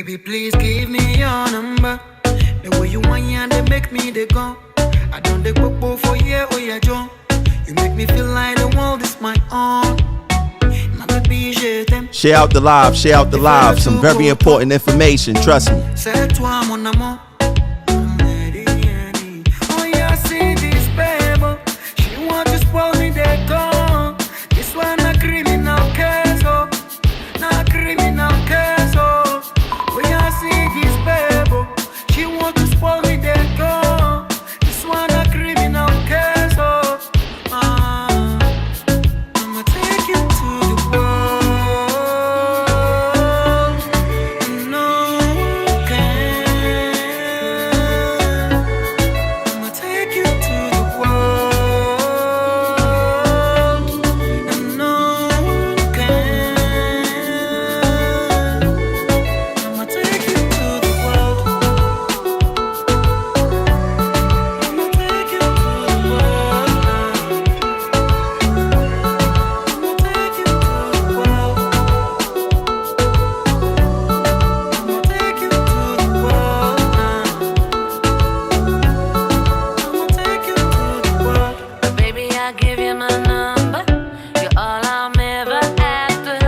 Baby, please give me your number. The way you want and they make me the go. I don't take popo for you or your Joe. You make me feel like the world is my own. My baby, je t'aime. Share out the live, share out the live. Some very important information, trust me. C'est toi mon amour. Oh yeah, see this baby. She want to spoil me, they go. This one a criminal case, oh. Not criminal case, oh. Oh yeah, see this baby. She want to spoil me, they go. This one a criminal case, oh. I'ma take you to the world. No one can. I'ma take you to the world. And no one can. I'ma take you to the world. I'ma take you to the world now. I'ma take you to the world. I'ma take you to the world now. I'ma take you to the world. Baby, I'll give you my number. You're all I'm ever after.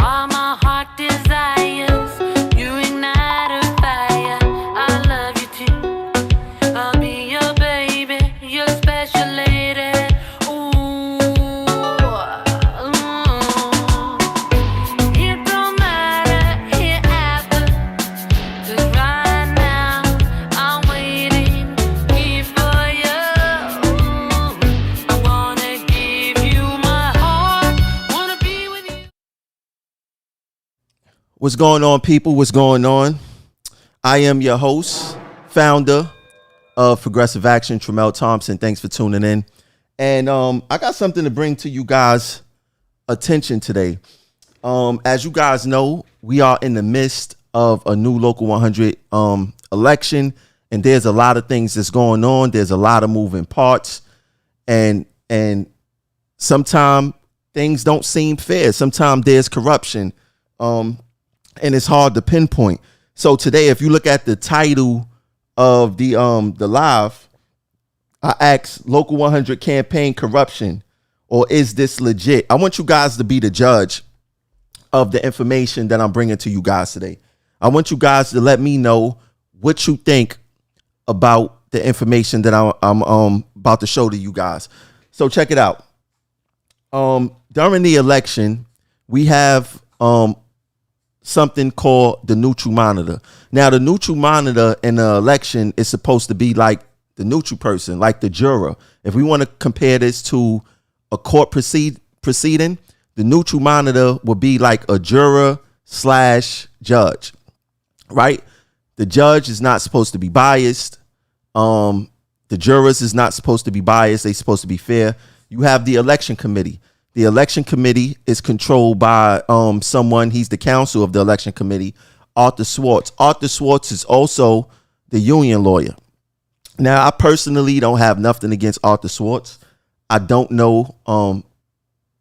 All my heart desires. You ignite a fire. I love you too. I'll be your baby, your special lady. Ooh. It don't matter hereafter. 'Cause right now I'm waiting here for you. I wanna give you my heart. Wanna be with you. What's going on, people? What's going on? I am your host, founder of Progressive Action, Tramel Thompson. Thanks for tuning in. And I got something to bring to you guys' attention today. As you guys know, we are in the midst of a new Local 100 election, and there's a lot of things that's going on. There's a lot of moving parts, and sometimes things don't seem fair. Sometimes there's corruption, and it's hard to pinpoint. So today, if you look at the title of the live, I asked Local 100 campaign corruption, or is this legit? I want you guys to be the judge of the information that I'm bringing to you guys today. I want you guys to let me know what you think about the information that I'm about to show to you guys. So check it out. During the election, we have something called the neutral monitor. Now, the neutral monitor in the election is supposed to be like the neutral person, like the juror. If we want to compare this to a court proceeding, the neutral monitor would be like a juror / judge, right? The judge is not supposed to be biased. The jurors is not supposed to be biased. They're supposed to be fair. You have the election committee. The election committee is controlled by someone. He's the counsel of the election committee, Arthur Swartz. Arthur Swartz is also the union lawyer. Now, I personally don't have nothing against Arthur Swartz. I don't know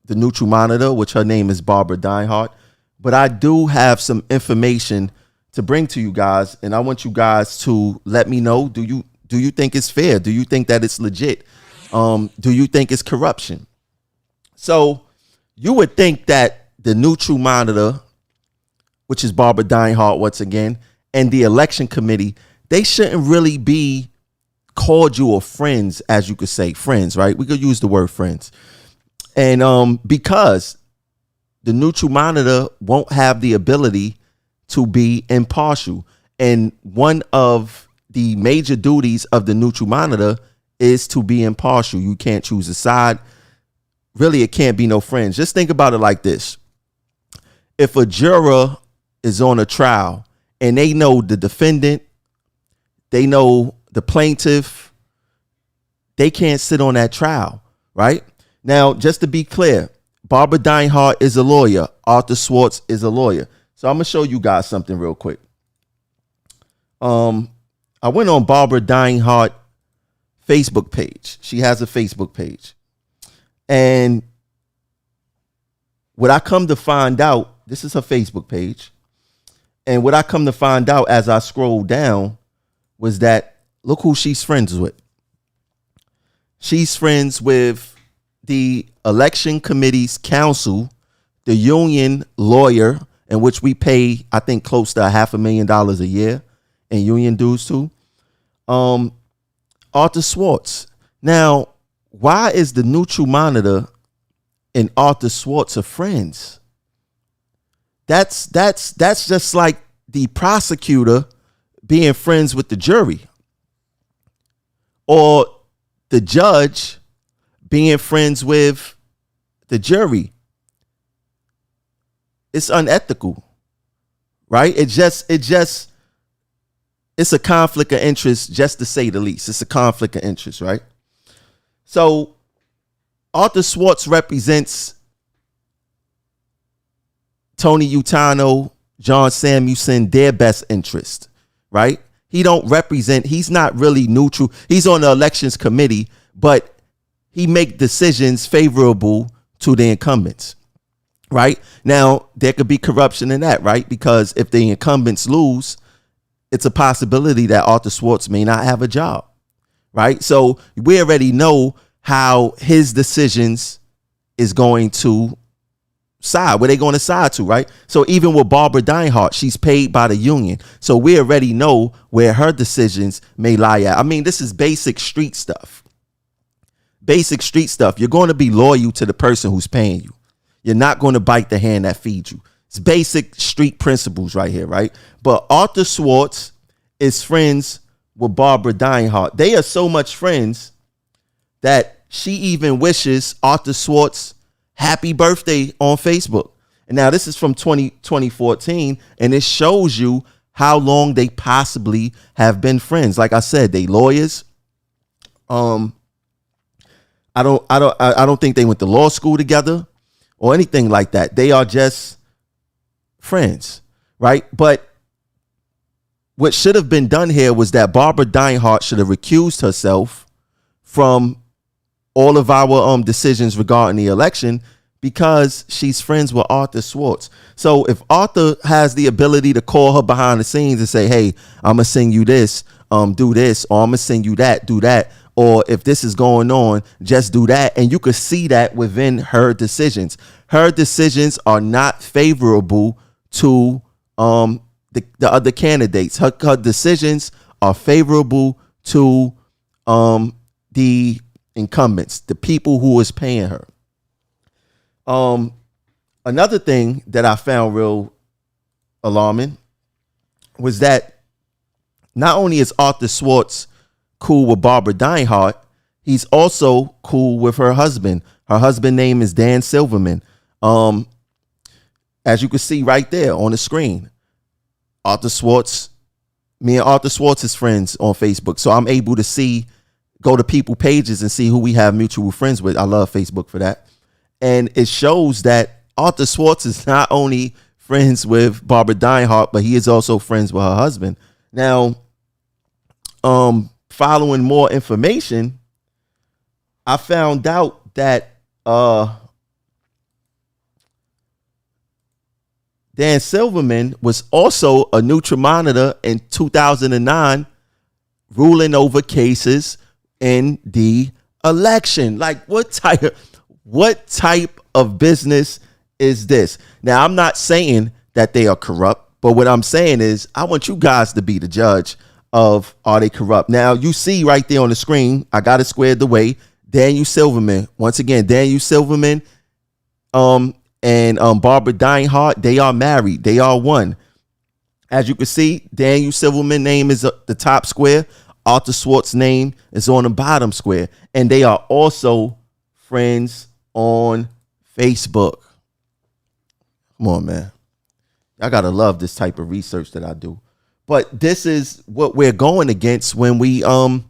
the neutral monitor, which her name is Barbara Dinehart, but I do have some information to bring to you guys, and I want you guys to let me know. Do you think it's fair? Do you think that it's legit? Do you think it's corruption? So you would think that the neutral monitor, which is Barbara Dinehart once again, and the election committee, they shouldn't really be cordial or friends, as you could say, friends, right? We could use the word friends. And because the neutral monitor won't have the ability to be impartial. And one of the major duties of the neutral monitor is to be impartial. You can't choose a side. Really, it can't be no friends. Just think about it like this. If a juror is on a trial and they know the defendant, they know the plaintiff, they can't sit on that trial, right? Now, just to be clear, Barbara Dinehart is a lawyer. Arthur Swartz is a lawyer. So I'm going to show you guys something real quick. I went on Barbara Dinehart Facebook page. She has a Facebook page. And what I come to find out, this is her Facebook page. And what I come to find out as I scroll down was that look who she's friends with. She's friends with the election committee's counsel, the union lawyer, in which we pay, I think, close to $500,000 a year in union dues to, Arthur Schwartz. Now, why is the Neutral Monitor and Arthur Schwartz are friends? That's just like the prosecutor being friends with the jury, or the judge being friends with the jury. It's unethical, right? It's a conflict of interest, just to say the least. It's a conflict of interest, right? So Arthur Schwartz represents Tony Utano, John Samuelson, their best interest, right? He's not really neutral. He's on the elections committee, but he make decisions favorable to the incumbents, right? Now, there could be corruption in that, right? Because if the incumbents lose, it's a possibility that Arthur Schwartz may not have a job, right? So we already know how his decisions is going to side, where they're going to side to, right? So even with Barbara Deinhardt, she's paid by the union. So we already know where her decisions may lie at. I mean, this is basic street stuff. Basic street stuff. You're going to be loyal to the person who's paying you. You're not going to bite the hand that feeds you. It's basic street principles right here, right? But Arthur Schwartz is friends with Barbara Deinhardt. They are so much friends that she even wishes Arthur Schwartz happy birthday on Facebook. And now this is from 2014, and it shows you how long they possibly have been friends. Like I said, they lawyers. I don't think they went to law school together or anything like that. They are just friends, right? But what should have been done here was that Barbara Deinhardt should have recused herself from all of our decisions regarding the election, because she's friends with Arthur Schwartz. So if Arthur has the ability to call her behind the scenes and say, hey, I'm gonna send you this, do this, or I'm gonna send you that, do that, or if this is going on, just do that, and you could see that within her decisions. Her decisions are not favorable to the other candidates. Her decisions are favorable to the incumbents, the people who is paying her. Another thing that I found real alarming was that not only is Arthur Schwartz cool with Barbara Deinhardt, he's also cool with her husband. Her husband's name is Dan Silverman. As you can see right there on the screen, me and Arthur Schwartz is friends on Facebook. So I'm able to go to people pages and see who we have mutual friends with. I love Facebook for that. And it shows that Arthur Schwartz is not only friends with Barbara Deinhardt, but he is also friends with her husband. Now, following more information, I found out that Dan Silverman was also a Neutral Monitor in 2009, ruling over cases in the election. Like, what type of business is this? Now, I'm not saying that they are corrupt, but what I'm saying is I want you guys to be the judge of, are they corrupt? Now, you see right there on the screen, I got it squared away. Daniel Silverman, once again, Daniel Silverman and Barbara Deinhardt, they are married. They are one. As you can see, Daniel Silverman's name is the top square. Arthur Schwartz's name is on the bottom square. And they are also friends on Facebook. Come on, man. I gotta love this type of research that I do. But this is what we're going against when we in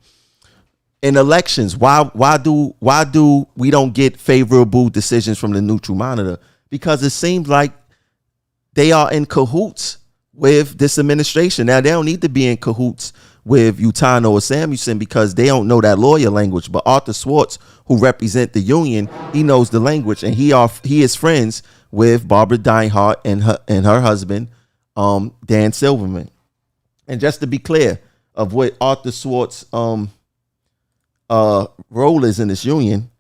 elections. Why do we don't get favorable decisions from the Neutral Monitor? Because it seems like they are in cahoots with this administration. Now, they don't need to be in cahoots with Utano or Samuelson because they don't know that lawyer language. But Arthur Schwartz, who represent the union, he knows the language, and he is friends with Barbara Deinhardt and her husband, Dan Silverman. And just to be clear of what Arthur Swartz' role is in this union,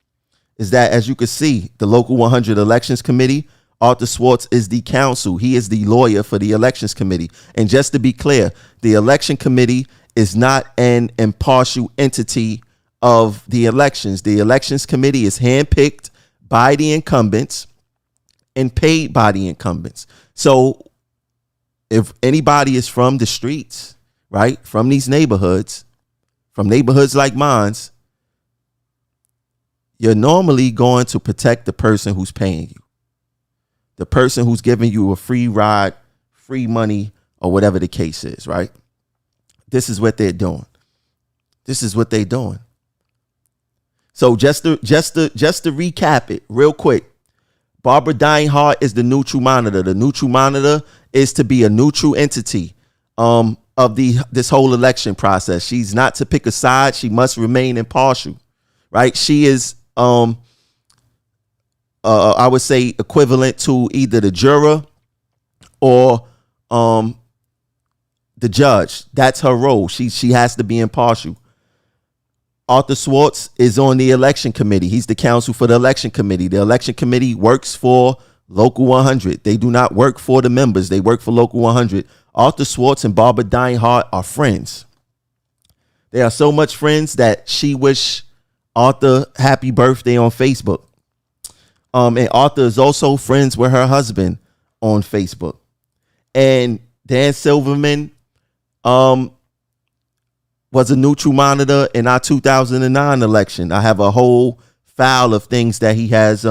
is that, as you can see, the Local 100 Elections Committee, Arthur Swartz is the counsel. He is the lawyer for the Elections Committee. And just to be clear, the Election Committee is not an impartial entity of the elections. The Elections Committee is handpicked by the incumbents and paid by the incumbents. So if anybody is from the streets, right, from these neighborhoods, from neighborhoods like mine's, you're normally going to protect the person who's paying you, the person who's giving you a free ride, free money, or whatever the case is, right? This is what they're doing. This is what they're doing. So just to recap it real quick, Barbara Dinehart is the neutral monitor. The neutral monitor is to be a neutral entity of this whole election process. She's not to pick a side. She must remain impartial, right? She is, I would say, equivalent to either the juror or the judge. That's her role. She has to be impartial. Arthur Swartz is on the election committee. He's the counsel for the election committee. The election committee works for Local 100. They do not work for the members. They work for Local 100. Arthur Swartz and Barbara Dinehart are friends. They are so much friends that she wished Arthur happy birthday on Facebook. And Arthur is also friends with her husband on Facebook. And Dan Silverman was a neutral monitor in our 2009 election. I have a whole file of things that he has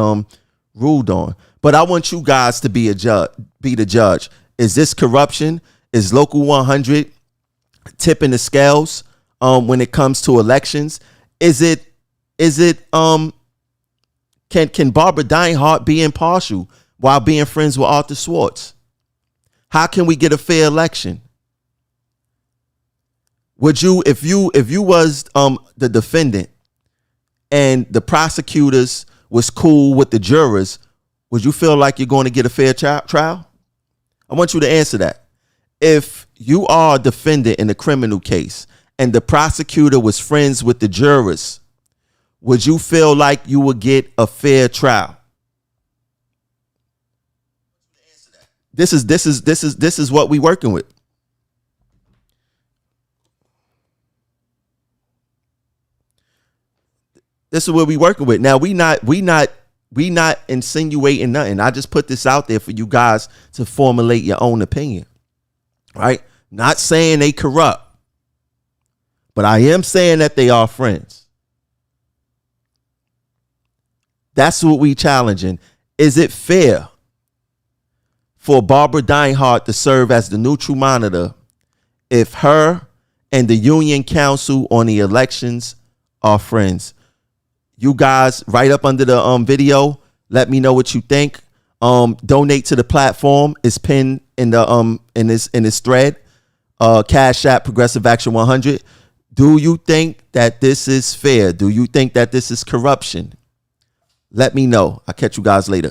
ruled on. But I want you guys to be the judge. Is this corruption? Is Local 100 tipping the scales when it comes to elections? Can Barbara Dinehart be impartial while being friends with Arthur Swartz? How can we get a fair election? Would you, if you was the defendant and the prosecutors was cool with the jurors, would you feel like you're going to get a fair trial? I want you to answer that. If you are a defendant in a criminal case and the prosecutor was friends with the jurors, would you feel like you would get a fair trial? This is what we working with. This is what we working with. Now we not insinuating nothing. I just put this out there for you guys to formulate your own opinion. Right? Not saying they corrupt, but I am saying that they are friends. That's what we challenging. Is it fair for Barbara Dinehart to serve as the neutral monitor if her and the union counsel on the elections are friends? You guys, right up under the video, let me know what you think. Donate to the platform. It's pinned in the in this thread. Cash App Progressive Action 100. Do you think that this is fair? Do you think that this is corruption? Let me know. I'll catch you guys later.